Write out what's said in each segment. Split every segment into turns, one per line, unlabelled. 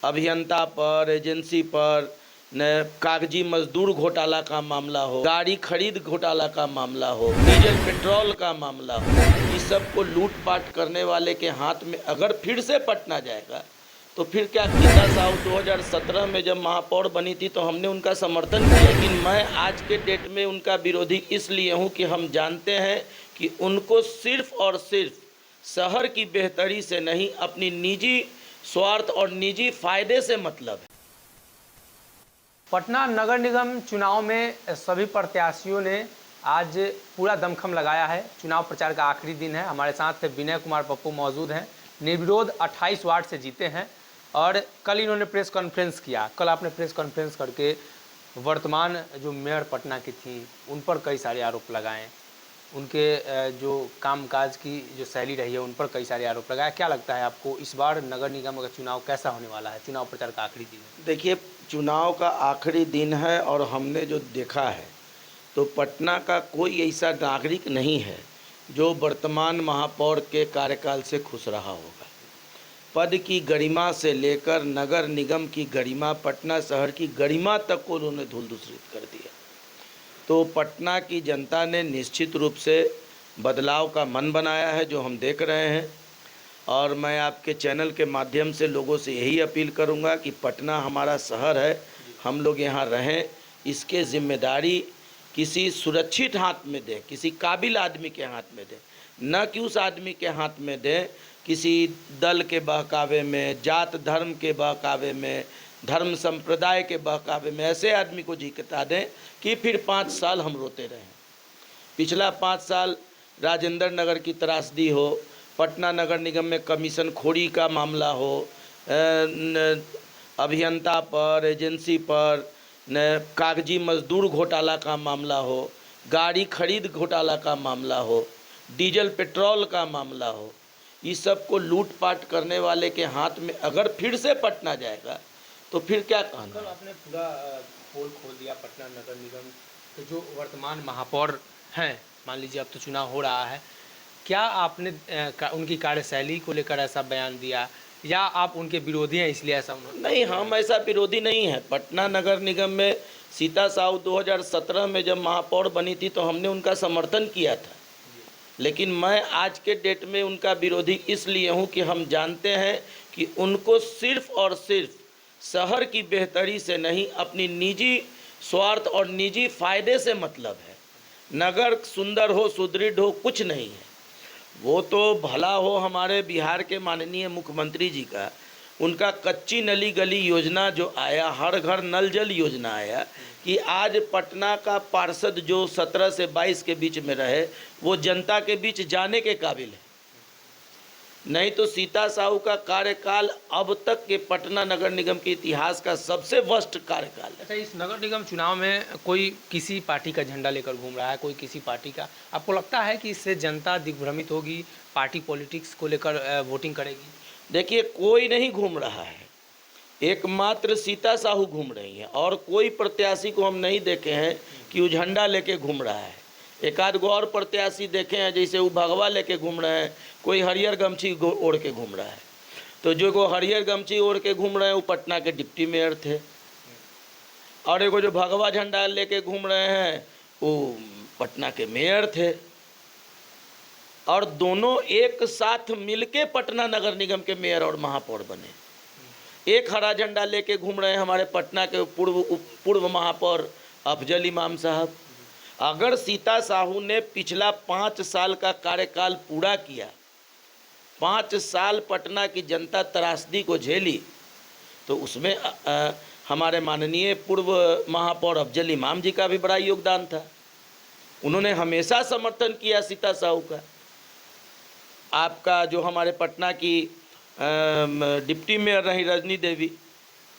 अभियंता पर, एजेंसी पर, न कागजी मजदूर घोटाला का मामला हो, गाड़ी खरीद घोटाला का मामला हो, डीजल पेट्रोल का मामला हो, इस सब को लूटपाट करने वाले के हाथ में अगर फिर से पटना जाएगा तो फिर क्या। गीता साहू 2017 में जब महापौर बनी थी तो हमने उनका समर्थन किया, लेकिन मैं आज के डेट में उनका विरोधी इसलिए हूं कि हम जानते हैं कि उनको सिर्फ और सिर्फ शहर की बेहतरी से नहीं, अपनी निजी स्वार्थ और निजी फायदे से मतलब है।
पटना नगर निगम चुनाव में सभी प्रत्याशियों ने आज पूरा दमखम लगाया है। चुनाव प्रचार का आखिरी दिन है। हमारे साथ विनय कुमार पप्पू मौजूद हैं। निर्विरोध 28 वार्ड से जीते हैं और कल इन्होंने प्रेस कॉन्फ्रेंस किया। कल आपने प्रेस कॉन्फ्रेंस करके वर्तमान जो मेयर पटना की थी उन पर कई सारे आरोप लगाए, उनके जो कामकाज की जो शैली रही है उन पर कई सारे आरोप लगाए। क्या लगता है आपको इस बार नगर निगम का चुनाव कैसा होने वाला है? चुनाव प्रचार का आखिरी दिन है।
देखिए, चुनाव का आखिरी दिन है और हमने जो देखा है तो पटना का कोई ऐसा नागरिक नहीं है जो वर्तमान महापौर के कार्यकाल से खुश रहा होगा। पद की गरिमा से लेकर नगर निगम की गरिमा, पटना शहर की गरिमा तक को उन्होंने धूल दूषित कर दिया। तो पटना की जनता ने निश्चित रूप से बदलाव का मन बनाया है, जो हम देख रहे हैं। और मैं आपके चैनल के माध्यम से लोगों से यही अपील करूंगा कि पटना हमारा शहर है, हम लोग यहाँ रहें। इसके जिम्मेदारी किसी सुरक्षित हाथ में दें, किसी काबिल आदमी के हाथ में दें, न कि उस आदमी के हाथ में दें किसी दल के बहकावे में, जात धर्म के बहकावे में, धर्म संप्रदाय के बहकावे में ऐसे आदमी को जीता दें कि फिर 5 साल हम रोते रहें। पिछला 5 साल राजेंद्र नगर की त्रासदी हो, पटना नगर निगम में कमीशन खोरी का मामला हो, अभियंता पर, एजेंसी पर, न कागजी मजदूर घोटाला का मामला हो, गाड़ी खरीद घोटाला का मामला हो, डीजल पेट्रोल का मामला हो, इस सब को लूटपाट करने वाले के हाथ में अगर फिर से पटना जाएगा तो फिर क्या कहना।
कल आपने पूरा पोल खोल दिया पटना नगर निगम के जो वर्तमान महापौर हैं, मान लीजिए अब तो चुनाव हो रहा है, क्या आपने उनकी कार्यशैली को लेकर ऐसा बयान दिया या आप उनके विरोधी हैं इसलिए ऐसा उन्होंने?
नहीं, हम ऐसा विरोधी नहीं है। पटना नगर निगम में सीता साहू 2017 में जब महापौर बनी थी तो हमने उनका समर्थन किया था, लेकिन मैं आज के डेट में उनका विरोधी इसलिए हूं कि हम जानते हैं कि उनको सिर्फ और सिर्फ शहर की बेहतरी से नहीं, अपनी निजी स्वार्थ और निजी फायदे से मतलब है। नगर सुंदर हो, सुदृढ़ हो, कुछ नहीं है। वो तो भला हो हमारे बिहार के माननीय मुख्यमंत्री जी का, उनका कच्ची नली गली योजना जो आया, हर घर नल जल योजना आया, कि आज पटना का पार्षद जो 17 से 22 के बीच में रहे वो जनता के बीच जाने के काबिल है। नहीं तो सीता साहू का कार्यकाल अब तक के पटना नगर निगम के इतिहास का सबसे वर्स्ट कार्यकाल है।
अच्छा, इस नगर निगम चुनाव में कोई किसी पार्टी का झंडा लेकर घूम रहा है, कोई किसी पार्टी का, आपको लगता है कि इससे जनता दिग्भ्रमित होगी, पार्टी पॉलिटिक्स को लेकर वोटिंग करेगी?
देखिए, कोई नहीं घूम रहा है, एकमात्र सीता साहू घूम रही हैं और कोई प्रत्याशी को हम नहीं देखे हैं कि वो झंडा लेके घूम रहा है। एक आध गो और प्रत्याशी देखे हैं, जैसे वो भगवा लेके घूम रहे हैं, कोई हरियर गमछी ओढ़ के घूम रहा है। तो जो को हरियर गमछी ओढ़ के घूम रहे हैं वो पटना के डिप्टी मेयर थे, और एगो जो भगवा झंडा लेके घूम रहे हैं वो पटना के मेयर थे। और दोनों एक साथ मिलके पटना नगर निगम के मेयर और महापौर बने। एक हरा झंडा लेके घूम रहे हैं हमारे पटना के पूर्व महापौर अफजल इमाम साहब। अगर सीता साहू ने पिछला 5 साल का कार्यकाल पूरा किया, 5 साल पटना की जनता त्रासदी को झेली, तो उसमें हमारे माननीय पूर्व महापौर अफजल इमाम जी का भी बड़ा योगदान था। उन्होंने हमेशा समर्थन किया सीता साहू का। आपका जो हमारे पटना की डिप्टी मेयर रही रजनी देवी,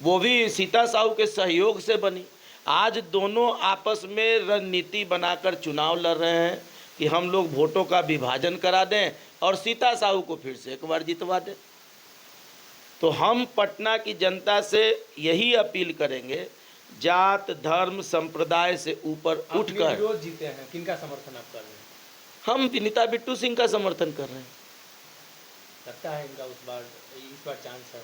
वो भी सीता साहू के सहयोग से बनी। आज दोनों आपस में रणनीति बनाकर चुनाव लड़ रहे हैं कि हम लोग वोटों का विभाजन करा दें और सीता साहू को फिर से एक बार जितवा दें। तो हम पटना की जनता से यही अपील करेंगे, जात धर्म संप्रदाय से ऊपर उठकर
जीते हैं, किनका समर्थन आप कर रहे हैं?
हम विनीता बिट्टू सिंह का समर्थन कर रहे हैं।
लगता है इनका इस बार चांस है?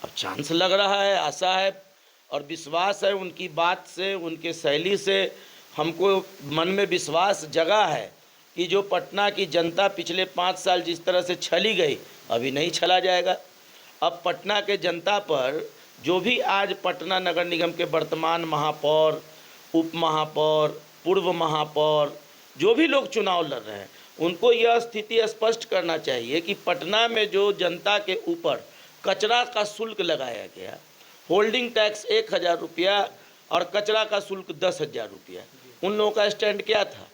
अब चांस लग रहा है, आशा है और विश्वास है, उनकी बात से, उनके शैली से हमको मन में विश्वास जगा है कि जो पटना की जनता पिछले 5 साल जिस तरह से छली गई, अभी नहीं छला जाएगा। अब पटना के जनता पर जो भी आज पटना नगर निगम के वर्तमान महापौर, उप महापौर, पूर्व महापौर, जो भी लोग चुनाव लड़ रहे हैं, उनको यह स्थिति स्पष्ट करना चाहिए कि पटना में जो जनता के ऊपर कचरा का शुल्क लगाया गया, होल्डिंग टैक्स 1000 रुपया और कचरा का शुल्क 10,000 रुपया, उन लोगों का स्टैंड क्या था?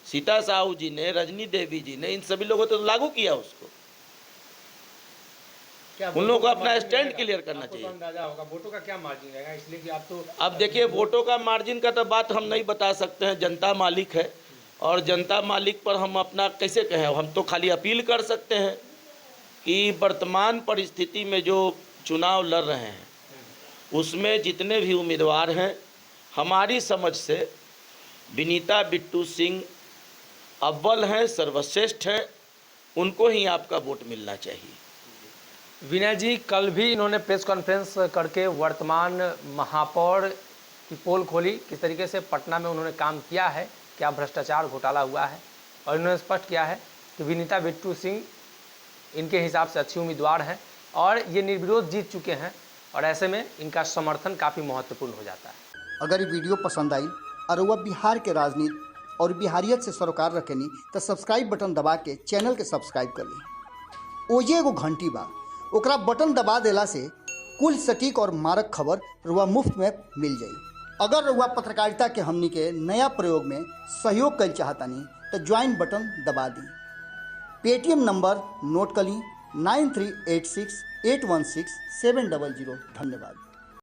सीता साहू जी ने, रजनी देवी जी ने, इन सभी लोगों ने तो लागू किया उसको। उन लोगों को अपना स्टैंड क्लियर करना चाहिए।
अंदाजा होगा वोटों का क्या मार्जिन रहेगा, इसलिए कि आप तो
अब देखिए, वोटों का मार्जिन का तो बात हम नहीं बता सकते हैं, जनता मालिक है और जनता मालिक पर हम अपना कैसे कहें। हम तो खाली अपील कर सकते हैं कि वर्तमान परिस्थिति में जो चुनाव लड़ रहे हैं उसमें जितने भी उम्मीदवार हैं, हमारी समझ से विनीता बिट्टू सिंह अव्वल हैं, सर्वश्रेष्ठ हैं, उनको ही आपका वोट मिलना चाहिए।
विनय जी, कल भी इन्होंने प्रेस कॉन्फ्रेंस करके वर्तमान महापौर की पोल खोली, किस तरीके से पटना में उन्होंने काम किया है, क्या भ्रष्टाचार घोटाला हुआ है, और इन्होंने स्पष्ट किया है कि विनीता बिट्टू सिंह इनके हिसाब से अच्छी उम्मीदवार हैं और ये निर्विरोध जीत चुके हैं और ऐसे में इनका समर्थन काफ़ी महत्वपूर्ण हो जाता है।
अगर ये वीडियो पसंद आई और वह बिहार के राजनीति और बिहारियत से सरोकार रखेनी तो सब्सक्राइब बटन दबा के चैनल के सब्सक्राइब कर ली। ओजे एगो घंटी बा, ओकरा बटन दबा देला से कुल सटीक और मारक खबर रुआ मुफ्त में मिल जाई। अगर रुआ पत्रकारिता के हमनी के नया प्रयोग में सहयोग कर चाहतानी तो ज्वाइन बटन दबा दी। पेटीएम नंबर नोट कर ली 9386816700। धन्यवाद।